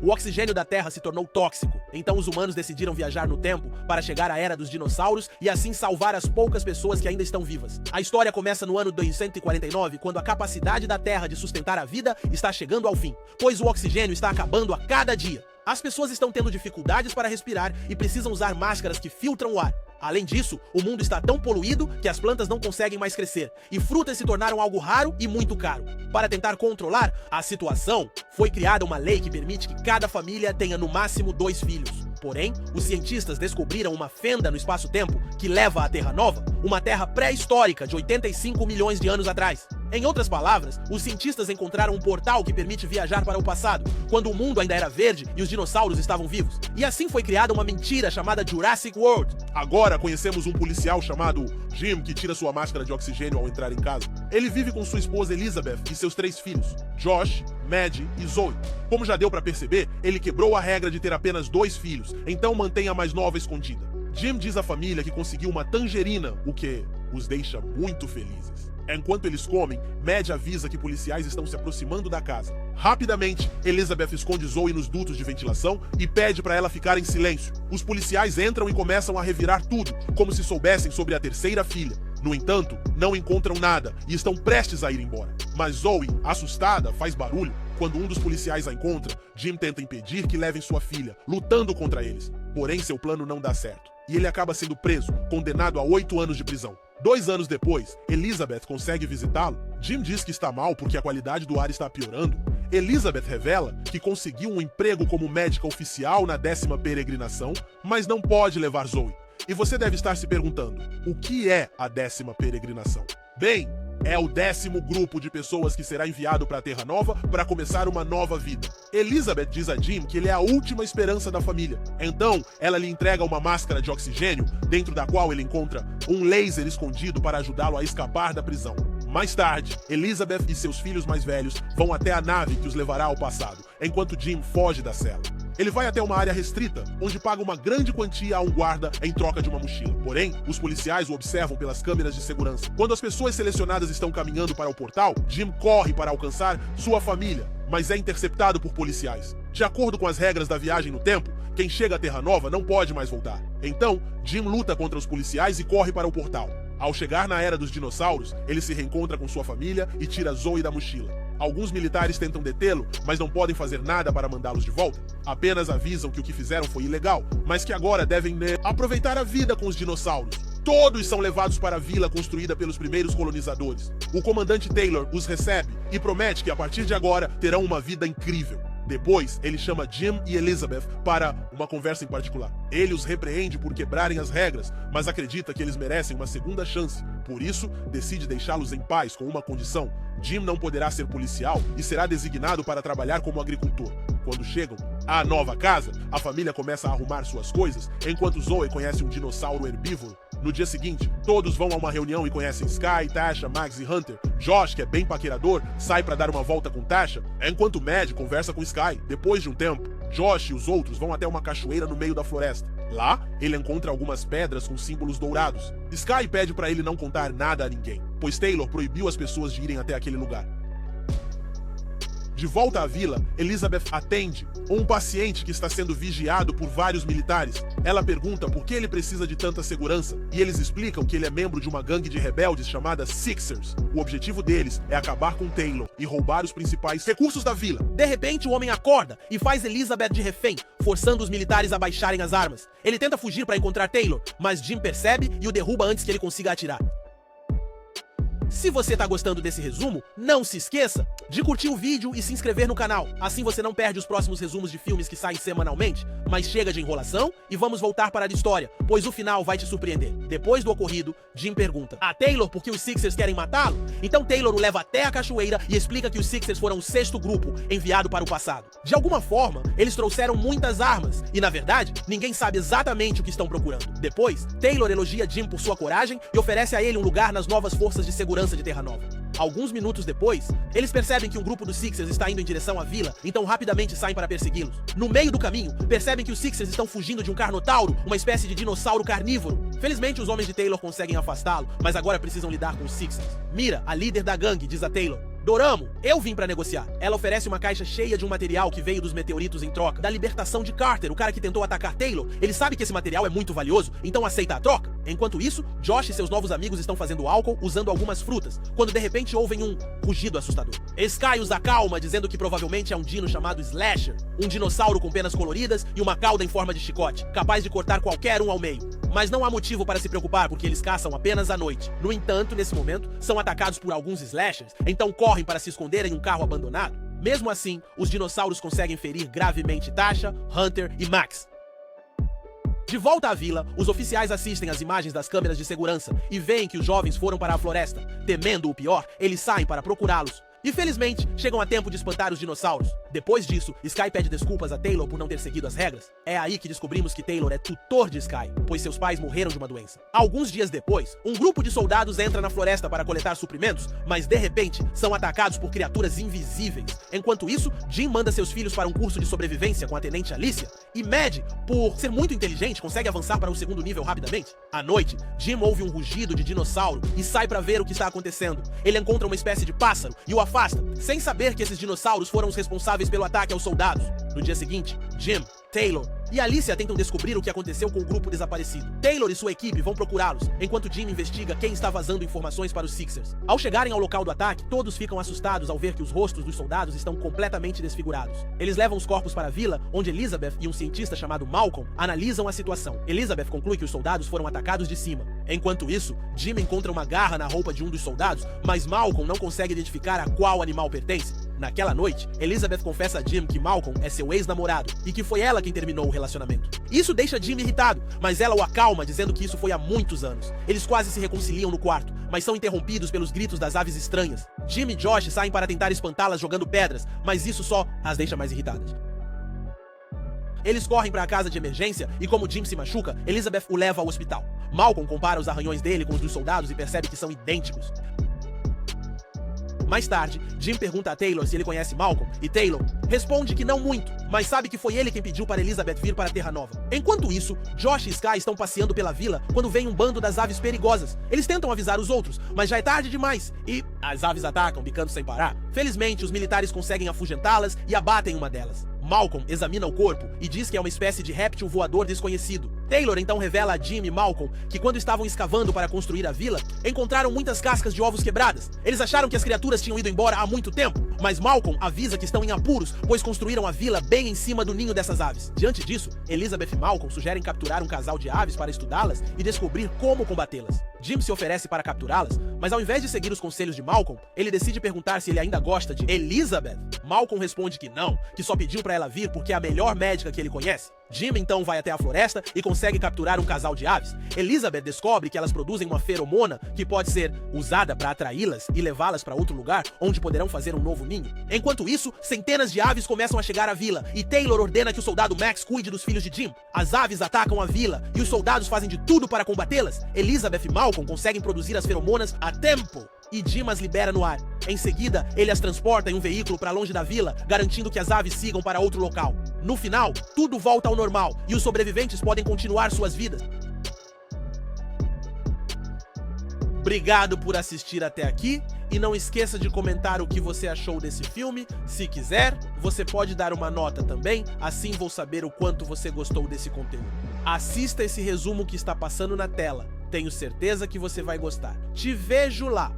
O oxigênio da Terra se tornou tóxico, então os humanos decidiram viajar no tempo para chegar à era dos dinossauros e assim salvar as poucas pessoas que ainda estão vivas. A história começa no ano 2149, quando a capacidade da Terra de sustentar a vida está chegando ao fim, pois o oxigênio está acabando a cada dia. As pessoas estão tendo dificuldades para respirar e precisam usar máscaras que filtram o ar. Além disso, o mundo está tão poluído que as plantas não conseguem mais crescer, e frutas se tornaram algo raro e muito caro. Para tentar controlar a situação, foi criada uma lei que permite que cada família tenha no máximo 2 filhos. Porém, os cientistas descobriram uma fenda no espaço-tempo que leva à Terra Nova, uma Terra pré-histórica de 85 milhões de anos atrás. Em outras palavras, os cientistas encontraram um portal que permite viajar para o passado, quando o mundo ainda era verde e os dinossauros estavam vivos. E assim foi criada uma mentira chamada Jurassic World. Agora conhecemos um policial chamado Jim que tira sua máscara de oxigênio ao entrar em casa. Ele vive com sua esposa Elizabeth e seus 3 filhos, Josh, Maddie e Zoe. Como já deu para perceber, ele quebrou a regra de ter apenas 2 filhos, então mantém a mais nova escondida. Jim diz à família que conseguiu uma tangerina, o que os deixa muito felizes. Enquanto eles comem, Maddie avisa que policiais estão se aproximando da casa. Rapidamente, Elizabeth esconde Zoe nos dutos de ventilação e pede para ela ficar em silêncio. Os policiais entram e começam a revirar tudo, como se soubessem sobre a terceira filha. No entanto, não encontram nada e estão prestes a ir embora. Mas Zoe, assustada, faz barulho. Quando um dos policiais a encontra, Jim tenta impedir que levem sua filha, lutando contra eles. Porém, seu plano não dá certo. E ele acaba sendo preso, condenado a 8 anos de prisão. 2 anos depois, Elizabeth consegue visitá-lo. Jim diz que está mal porque a qualidade do ar está piorando. Elizabeth revela que conseguiu um emprego como médica oficial na 10ª peregrinação, mas não pode levar Zoe. E você deve estar se perguntando, o que é a 10ª peregrinação? Bem, é o 10º grupo de pessoas que será enviado para a Terra Nova para começar uma nova vida. Elizabeth diz a Jim que ele é a última esperança da família. Então, ela lhe entrega uma máscara de oxigênio, dentro da qual ele encontra um laser escondido para ajudá-lo a escapar da prisão. Mais tarde, Elizabeth e seus filhos mais velhos vão até a nave que os levará ao passado, enquanto Jim foge da cela. Ele vai até uma área restrita, onde paga uma grande quantia a um guarda em troca de uma mochila. Porém, os policiais o observam pelas câmeras de segurança. Quando as pessoas selecionadas estão caminhando para o portal, Jim corre para alcançar sua família, mas é interceptado por policiais. De acordo com as regras da viagem no tempo, quem chega à Terra Nova não pode mais voltar. Então, Jim luta contra os policiais e corre para o portal. Ao chegar na era dos dinossauros, ele se reencontra com sua família e tira Zoe da mochila. Alguns militares tentam detê-lo, mas não podem fazer nada para mandá-los de volta. Apenas avisam que o que fizeram foi ilegal, mas que agora devem aproveitar a vida com os dinossauros. Todos são levados para a vila construída pelos primeiros colonizadores. O comandante Taylor os recebe e promete que a partir de agora terão uma vida incrível. Depois, ele chama Jim e Elizabeth para uma conversa em particular. Ele os repreende por quebrarem as regras, mas acredita que eles merecem uma segunda chance. Por isso, decide deixá-los em paz com uma condição. Jim não poderá ser policial e será designado para trabalhar como agricultor. Quando chegam à nova casa, a família começa a arrumar suas coisas, enquanto Zoe conhece um dinossauro herbívoro. No dia seguinte, todos vão a uma reunião e conhecem Sky, Tasha, Max e Hunter. Josh, que é bem paquerador, sai para dar uma volta com Tasha, enquanto Maddie conversa com Sky. Depois de um tempo, Josh e os outros vão até uma cachoeira no meio da floresta. Lá, ele encontra algumas pedras com símbolos dourados. Sky pede para ele não contar nada a ninguém, pois Taylor proibiu as pessoas de irem até aquele lugar. De volta à vila, Elizabeth atende um paciente que está sendo vigiado por vários militares. Ela pergunta por que ele precisa de tanta segurança, e eles explicam que ele é membro de uma gangue de rebeldes chamada Sixers. O objetivo deles é acabar com Taylor e roubar os principais recursos da vila. De repente, o homem acorda e faz Elizabeth de refém, forçando os militares a baixarem as armas. Ele tenta fugir para encontrar Taylor, mas Jim percebe e o derruba antes que ele consiga atirar. Se você tá gostando desse resumo, não se esqueça de curtir o vídeo e se inscrever no canal. Assim você não perde os próximos resumos de filmes que saem semanalmente. Mas chega de enrolação e vamos voltar para a história, pois o final vai te surpreender. Depois do ocorrido, Jim pergunta a Taylor por que os Sixers querem matá-lo. Então Taylor o leva até a cachoeira e explica que os Sixers foram o 6º grupo enviado para o passado. De alguma forma, eles trouxeram muitas armas e, na verdade, ninguém sabe exatamente o que estão procurando. Depois, Taylor elogia Jim por sua coragem e oferece a ele um lugar nas novas forças de segurança de Terra Nova. Alguns minutos depois, eles percebem que um grupo dos Sixers está indo em direção à vila, então rapidamente saem para persegui-los. No meio do caminho, percebem que os Sixers estão fugindo de um Carnotauro, uma espécie de dinossauro carnívoro. Felizmente, os homens de Taylor conseguem afastá-lo, mas agora precisam lidar com os Sixers. Mira, a líder da gangue, diz a Taylor: Doramo, eu vim pra negociar. Ela oferece uma caixa cheia de um material que veio dos meteoritos em troca da libertação de Carter, o cara que tentou atacar Taylor. Ele sabe que esse material é muito valioso, então aceita a troca. Enquanto isso, Josh e seus novos amigos estão fazendo álcool usando algumas frutas, quando de repente ouvem um rugido assustador. Sky os acalma, dizendo que provavelmente é um dino chamado Slasher, um dinossauro com penas coloridas e uma cauda em forma de chicote, capaz de cortar qualquer um ao meio. Mas não há motivo para se preocupar, porque eles caçam apenas à noite. No entanto, nesse momento, são atacados por alguns slashers, então correm para se esconder em um carro abandonado. Mesmo assim, os dinossauros conseguem ferir gravemente Tasha, Hunter e Max. De volta à vila, os oficiais assistem às imagens das câmeras de segurança e veem que os jovens foram para a floresta. Temendo o pior, eles saem para procurá-los. E felizmente, chegam a tempo de espantar os dinossauros. Depois disso, Sky pede desculpas a Taylor por não ter seguido as regras. É aí que descobrimos que Taylor é tutor de Sky, pois seus pais morreram de uma doença. Alguns dias depois, um grupo de soldados entra na floresta para coletar suprimentos, mas de repente, são atacados por criaturas invisíveis. Enquanto isso, Jim manda seus filhos para um curso de sobrevivência com a tenente Alicia, e Mad, por ser muito inteligente, consegue avançar para o segundo nível rapidamente. À noite, Jim ouve um rugido de dinossauro e sai para ver o que está acontecendo. Ele encontra uma espécie de pássaro e o afasta, sem saber que esses dinossauros foram os responsáveis pelo ataque aos soldados. No dia seguinte, Jim, Taylor e Alicia tentam descobrir o que aconteceu com o grupo desaparecido. Taylor e sua equipe vão procurá-los, enquanto Jim investiga quem está vazando informações para os Sixers. Ao chegarem ao local do ataque, todos ficam assustados ao ver que os rostos dos soldados estão completamente desfigurados. Eles levam os corpos para a vila, onde Elizabeth e um cientista chamado Malcolm analisam a situação. Elizabeth conclui que os soldados foram atacados de cima. Enquanto isso, Jim encontra uma garra na roupa de um dos soldados, mas Malcolm não consegue identificar a qual animal pertence. Naquela noite, Elizabeth confessa a Jim que Malcolm é seu ex-namorado e que foi ela quem terminou o relacionamento. Isso deixa Jim irritado, mas ela o acalma, dizendo que isso foi há muitos anos. Eles quase se reconciliam no quarto, mas são interrompidos pelos gritos das aves estranhas. Jim e Josh saem para tentar espantá-las jogando pedras, mas isso só as deixa mais irritadas. Eles correm para a casa de emergência e, como Jim se machuca, Elizabeth o leva ao hospital. Malcolm compara os arranhões dele com os dos soldados e percebe que são idênticos. Mais tarde, Jim pergunta a Taylor se ele conhece Malcolm, e Taylor responde que não muito, mas sabe que foi ele quem pediu para Elizabeth vir para a Terra Nova. Enquanto isso, Josh e Sky estão passeando pela vila quando vem um bando das aves perigosas. Eles tentam avisar os outros, mas já é tarde demais, e as aves atacam, bicando sem parar. Felizmente, os militares conseguem afugentá-las e abatem uma delas. Malcolm examina o corpo e diz que é uma espécie de réptil voador desconhecido. Taylor então revela a Jim e Malcolm que quando estavam escavando para construir a vila, encontraram muitas cascas de ovos quebradas. Eles acharam que as criaturas tinham ido embora há muito tempo, mas Malcolm avisa que estão em apuros, pois construíram a vila bem em cima do ninho dessas aves. Diante disso, Elizabeth e Malcolm sugerem capturar um casal de aves para estudá-las e descobrir como combatê-las. Jim se oferece para capturá-las, mas ao invés de seguir os conselhos de Malcolm, ele decide perguntar se ele ainda gosta de Elizabeth. Malcolm responde que não, que só pediu para ela vir porque é a melhor médica que ele conhece. Jim então vai até a floresta e consegue capturar um casal de aves. Elizabeth descobre que elas produzem uma feromona que pode ser usada para atraí-las e levá-las para outro lugar onde poderão fazer um novo ninho. Enquanto isso, centenas de aves começam a chegar à vila e Taylor ordena que o soldado Max cuide dos filhos de Jim. As aves atacam a vila e os soldados fazem de tudo para combatê-las. Elizabeth e Malcolm conseguem produzir as feromonas a tempo e Jim as libera no ar. Em seguida, ele as transporta em um veículo para longe da vila, garantindo que as aves sigam para outro local. No final, tudo volta ao normal e os sobreviventes podem continuar suas vidas. Obrigado por assistir até aqui e não esqueça de comentar o que você achou desse filme. Se quiser, você pode dar uma nota também, assim vou saber o quanto você gostou desse conteúdo. Assista esse resumo que está passando na tela. Tenho certeza que você vai gostar. Te vejo lá!